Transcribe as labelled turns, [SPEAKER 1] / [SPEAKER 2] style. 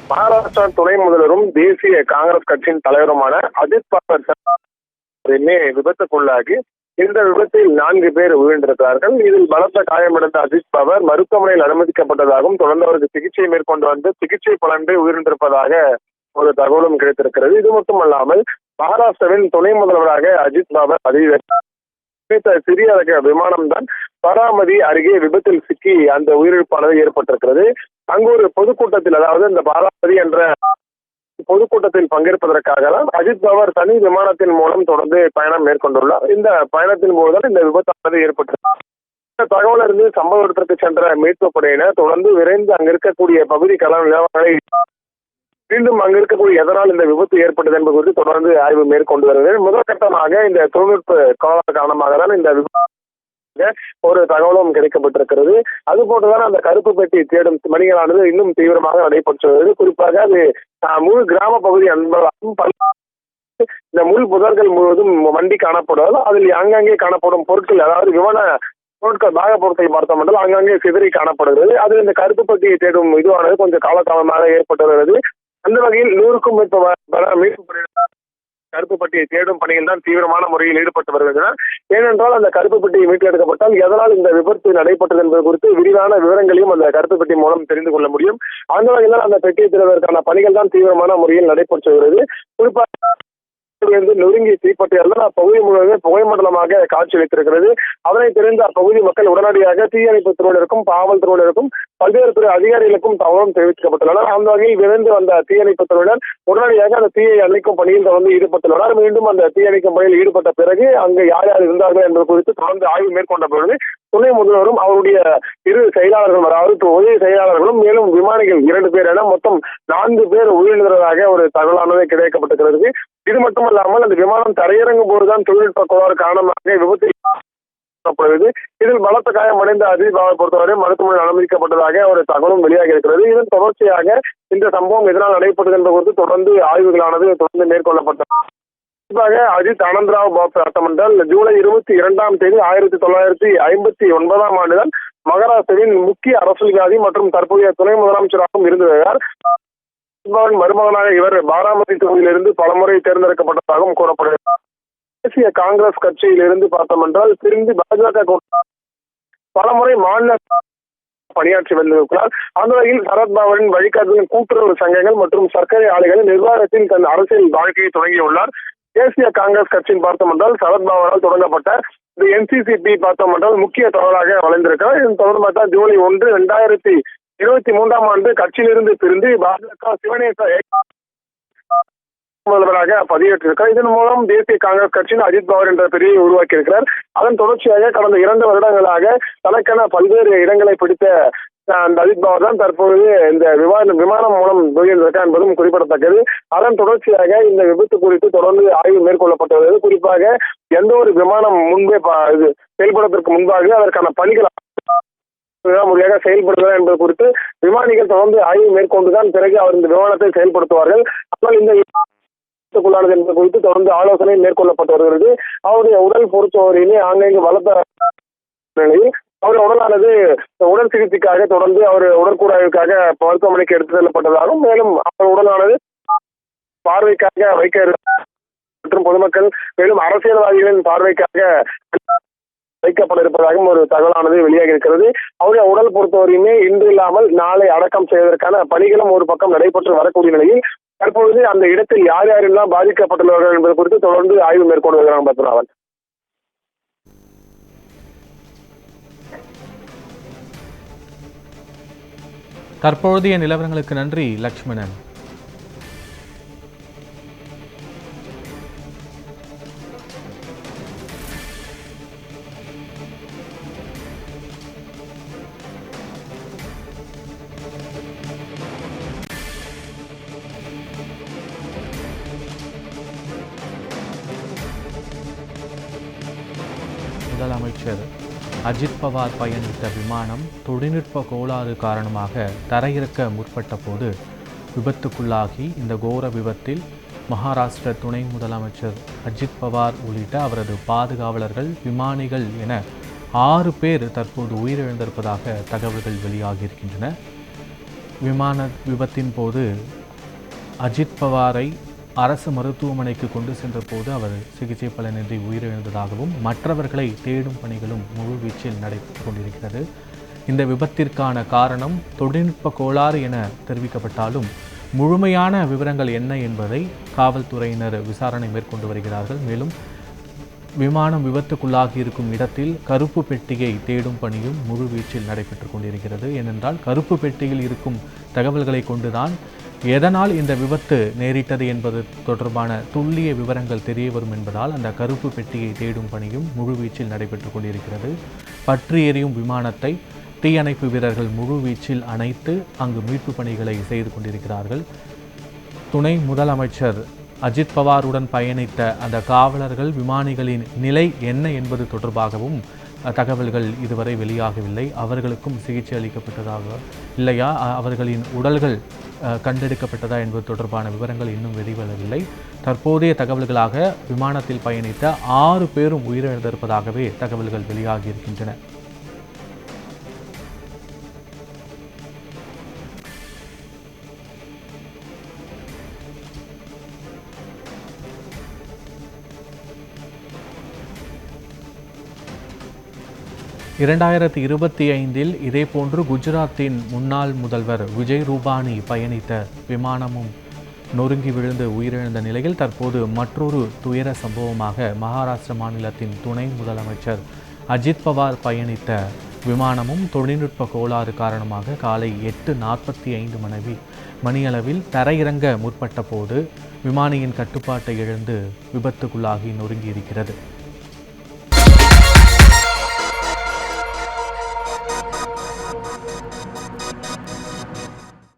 [SPEAKER 1] மகாராஷ்டிரா துணை முதல்வரும் தேசிய காங்கிரஸ் கட்சியின் தலைவருமான அஜித் பவார் விபத்துக்குள்ளாகி இந்த விபத்தில் 4 பேர் உயிரிழந்திருக்கிறார்கள். இதில் பலத்த காயமடைந்த அஜித் பவார் மருத்துவமனையில் அனுமதிக்கப்பட்டதாகவும் தொடர்ந்து அவருக்கு சிகிச்சை மேற்கொண்டு வந்து சிகிச்சை பலனின்றி உயிரிழந்திருப்பதாக ஒரு தகவலும் கிடைத்திருக்கிறது. இது மட்டுமல்லாமல் மகாராஷ்டிராவின் துணை முதல்வராக அஜித் பவார் பதவி சிறிய ரக விமானம் தான் பராமதி அருகே விபத்தில் சிக்கி அந்த உயிரிழப்பானது ஏற்பட்டிருக்கிறது. அங்கு ஒரு பொதுக்கூட்டத்தில், அதாவது இந்த பராமதி என்ற பொதுக்கூட்டத்தில் பங்கேற்பதற்காக தான் அஜித் பவார் தனி விமானத்தின் மூலம் தொடர்ந்து பயணம் மேற்கொண்டுள்ளார். இந்த பயணத்தின் போதுதான் இந்த விபத்தானது ஏற்பட்டது. இந்த தகவல் இருந்து சம்பவ இடத்திற்கு சென்ற மீட்பு படையினர் தொடர்ந்து விரைந்து அங்கு இருக்கக்கூடிய பகுதி கள நிலவரங்களை மீண்டும் அங்கு இருக்கக்கூடிய எதனால் இந்த விபத்து ஏற்பட்டது என்பது குறித்து தொடர்ந்து ஆய்வு மேற்கொண்டு வருகிறது. முதற்கட்டமாக இந்த தொழில்நுட்ப கோளாறு காரணமாக தான் இந்த ஒரு தகவலும் கிடைக்கப்பட்டிருக்கிறது. அதுபோன்றுதான் அந்த கருப்பு பெட்டி தேடும் பணிகளானது இன்னும் தீவிரமாக நடைபெற்று வருகிறது. குறிப்பாக அது முழு கிராம பகுதி என்பதாலும் இந்த முள் புதர்கள் முழுவதும் வண்டி காணப்படுவதால் அதில் அங்கங்கே காணப்படும் பொருட்கள், அதாவது விமான பொருட்கள் பாக பொருட்கள் பார்த்தோம் என்றால் அங்கங்கே சிதறி காணப்படுகிறது. அதில் இந்த கருப்பு பெட்டியை தேடும் இதுவானது கொஞ்சம் காலதாமதமாக ஏற்பட்டு வருகிறது. அந்த வகையில் 100க்கும் மேற்பட்ட மீட்பு கருப்பு பட்டியை தேடும் பணியில் தான் தீவிரமான முறையில் ஈடுபட்டு வருகின்றனர். ஏனென்றால் அந்த கருப்பு பெட்டியை மீட்டெடுக்கப்பட்டால் எதனால் இந்த விபத்து நடைபெற்றது என்பது குறித்து விரிவான விவரங்களையும் அந்த கருப்பு பெட்டி மூலம் தெரிந்து கொள்ள முடியும். அந்த வகையில் அந்த பெட்டியை தேடுவதற்கான பணிகள் தான் தீவிரமான முறையில் நடைபெற்று வருகிறது. குறிப்பாக நொறுங்கி தீப்பற்றியால் அப்பகுதி முழுவதும் புகைமண்டலமாக காட்சியளித்திருக்கிறது. அதனை தெரிந்த அப்பகுதி மக்கள் உடனடியாக தீயணைப்பு துறையினருக்கும் காவல்துறையினருக்கும் பல்வேறு துறை அதிகாரிகளுக்கும் தகவலும் தெரிவிக்கப்பட்டுள்ளனர். அந்த வகையில் விரைந்து வந்த தீயணைப்பு துறையினர் உடனடியாக அந்த தீயை அணைக்கும் பணியில் தொடர்ந்து ஈடுபட்டுள்ளனர். மீண்டும் அந்த தீயணைக்கும் பணியில் ஈடுபட்ட பிறகு அங்கு யார் யார் இருந்தார்கள் என்பது குறித்து தொடர்ந்து ஆய்வு மேற்கொண்ட பொழுது துணை முதல்வரும் அவருடைய 2 செயலாளர்களும், அதாவது உதவி செயலாளர்களும் மேலும் விமானிகள் 2 பேர் என மொத்தம் 4 பேர் உயிரிழந்ததாக ஒரு தகவலானது கிடைக்கப்பட்டிருக்கிறது. இது மட்டுமல்லாமல் அந்த விமானம் தரையிறங்கும் போதுதான் தொழில்நுட்ப கோளாறு காரணமாக விபத்தில் இதில் பலத்த காயமடைந்த அஜித் பவார் பொறுத்தவரை மருத்துவமனையில் அனுமதிக்கப்பட்டதாக ஒரு தகவலும் வெளியாகி இருக்கிறது. இதன் தொடர்ச்சியாக இந்த சம்பவம் எதனால் நடைபெற்றது என்பது குறித்து தொடர்ந்து ஆய்வுகளானது தொடர்ந்து மேற்கொள்ளப்பட்டது. குறிப்பாக அஜித் ஆனந்தராவ் பாபு சட்டமன்றம் ஜூலை 22ஆம் தேதி 1959ஆம் ஆண்டுதான் மகாராஷ்டிராவின் முக்கிய அரசியல்வாதி மற்றும் தற்போதைய துணை முதலமைச்சராகவும் இருந்து வருகிறார். மருமகனாக இவர் பாராமதி தொகுதியிலிருந்து பலமுறை தேர்ந்தெடுக்கப்பட்டதாகவும் கூறப்படுகிறது. தேசிய காங்கிரஸ் கட்சியிலிருந்து பார்த்தோம் என்றால் பிரிந்து பாஜக பலமுறை மாநில பணியாற்றி வந்திருக்கிறார். அந்த வகையில் சரத்பவாரின் வழிகாட்டுதலின் கூட்டுறவு சங்கங்கள் மற்றும் சர்க்கரை ஆலைகளின் நிர்வாகத்தில் தன் அரசியல் வாழ்க்கையை தொடங்கியுள்ளார். தேசிய காங்கிரஸ் கட்சியின் பார்த்தோம் என்றால் சரத்பவாரால் தொடங்கப்பட்ட இந்த NCCP பார்த்தோம் என்றால் முக்கிய தகவலாக வளைந்திருக்கிறார். இதன் தொடர்ந்து பார்த்தா ஜூலை 1, 2023ஆம் ஆண்டு கட்சியிலிருந்து பிரிந்து பாஜக சிவனேச முதல்வராக பதவியேற்றிருக்கிறார். இதன் மூலம் தேசிய காங்கிரஸ் கட்சியின் அஜித் பவார் என்ற பிரிவை உருவாக்கி இருக்கிறார். அதன் தொடர்ச்சியாக கடந்த 2 வருடங்களாக தனக்கென பல்வேறு இடங்களை பிடித்த அந்த அஜித் பவார் தான் தற்போது இந்த விமானம் மூலம் போயிருந்திருக்கார் என்பதும் குறிப்பிடத்தக்கது. அதன் தொடர்ச்சியாக இந்த விபத்து குறித்து தொடர்ந்து ஆய்வு மேற்கொள்ளப்பட்டு வருகிறது. குறிப்பாக எந்த ஒரு விமானம் முன்பே செயல்படுவதற்கு முன்பாக அதற்கான பணிகள் முறையாக செயல்படுதா என்பது குறித்து விமானிகள் தொடர்ந்து ஆய்வு மேற்கொண்டுதான் பிறகு அவர் இந்த விமானத்தை செயல்படுத்துவார்கள். ஆனால் இந்த விபத்துக்குள்ளானது என்பது குறித்து தொடர்ந்து ஆலோசனை மேற்கொள்ளப்பட்டு வருகிறது. அவருடைய உடல் பொறுத்தவரையிலே ஆங்காங்கு வளர்த்த நிலையில் அவருடைய உடலானது உடல் சிகிச்சைக்காக தொடர்ந்து அவர் உடற்கூறாய்வுக்காக மருத்துவமனைக்கு எடுத்து செல்லப்பட்டதாகவும் மேலும் அவர் உடலானது பார்வைக்காக வைக்க மற்றும் பொதுமக்கள் மேலும் அரசியல்வாதிகளின் பார்வைக்காக வைக்கப்பட இருப்பதாகவும் ஒரு தகவலானது வெளியாகி இருக்கிறது. அவருடைய உடல் பொறுத்தவரையுமே இன்று இல்லாமல் நாளை அடக்கம் செய்வதற்கான பணிகளும் ஒரு பக்கம் நடைபெற்று வரக்கூடிய நிலையில் தற்பொழுது அந்த இடத்தில் யார் யாரெல்லாம் பாதிக்கப்பட்டுள்ளவர்கள் என்பது குறித்து தொடர்ந்து ஆய்வு மேற்கொண்டு வருகிறாங்க. பத்மநாபன்,
[SPEAKER 2] தற்பொழுதைய நிலவரங்களுக்கு நன்றி லக்ஷ்மணன். முதலமைச்சர் அஜித் பவார் பயணித்த விமானம் தொழில்நுட்ப கோளாறு காரணமாக தரையிறக்க முற்பட்ட போது விபத்துக்குள்ளாகி இந்த கோர விபத்தில் மகாராஷ்டிர துணை முதலமைச்சர் அஜித் பவார் உள்ளிட்ட அவரது பாதுகாவலர்கள், விமானிகள் என 6 பேர் தற்போது உயிரிழந்திருப்பதாக தகவல்கள் வெளியாகியிருக்கின்றன. விமான விபத்தின் போது அஜித் பவாரை அரசு மருத்துவமனைக்கு கொண்டு சென்ற போது அவர் சிகிச்சை பலனின்றி உயிரிழந்ததாகவும் மற்றவர்களை தேடும் பணிகளும் முழுவீச்சில் நடைபெற்று கொண்டிருக்கிறது. இந்த விபத்திற்கான காரணம் தொழில்நுட்ப கோளாறு என தெரிவிக்கப்பட்டாலும் முழுமையான விவரங்கள் என்ன என்பதை காவல்துறையினர் விசாரணை மேற்கொண்டு வருகிறார்கள். மேலும் விமானம் விபத்துக்குள்ளாகி இருக்கும் இடத்தில் கருப்பு பெட்டியை தேடும் பணியும் முழுவீச்சில் நடைபெற்று கொண்டிருக்கிறது. ஏனென்றால் கருப்பு பெட்டியில் இருக்கும் தகவல்களை கொண்டுதான் எதனால் இந்த விபத்து நேரிட்டது என்பது தொடர்பான துல்லிய விவரங்கள் தெரிய வரும் என்பதால் அந்த கருப்பு பெட்டியை தேடும் பணியும் முழுவீச்சில் நடைபெற்று கொண்டிருக்கிறது. பற்றி எரியும் விமானத்தை தீயணைப்பு வீரர்கள் முழுவீச்சில் அணைத்து அங்கு மீட்பு பணிகளை செய்து கொண்டிருக்கிறார்கள். துணை முதலமைச்சர் அஜித் பவாருடன் பயணித்த அந்த காவலர்கள் விமானிகளின் நிலை என்ன என்பது தொடர்பாகவும் தகவல்கள் இதுவரை வெளியாகவில்லை. அவர்களுக்கும் சிகிச்சை அளிக்கப்பட்டதாக இல்லையா, அவர்களின் உடல்கள் கண்டெடுக்கப்பட்டதா என்பது தொடர்பான விவரங்கள் இன்னும் வெளிவரவில்லை. தற்போதைய தகவல்களாக விமானத்தில் பயணித்த 6 பேரும் உயிரிழந்திருப்பதாகவே தகவல்கள் வெளியாகியிருக்கின்றன. இரண்டாயிரத்தி 25 இதேபோன்று குஜராத்தின் முன்னாள் முதல்வர் விஜய் ரூபானி பயணித்த விமானமும் நொறுங்கி விழுந்து உயிரிழந்த நிலையில் தற்போது மற்றொரு துயர சம்பவமாக மகாராஷ்டிர மாநிலத்தின் துணை முதலமைச்சர் அஜித் பவார் பயணித்த விமானமும் தொழில்நுட்ப கோளாறு காரணமாக காலை 8:45 மணியளவில் தரையிறங்க முற்பட்ட போது விமானியின் கட்டுப்பாட்டை இழந்து விபத்துக்குள்ளாகி நொறுங்கியிருக்கிறது.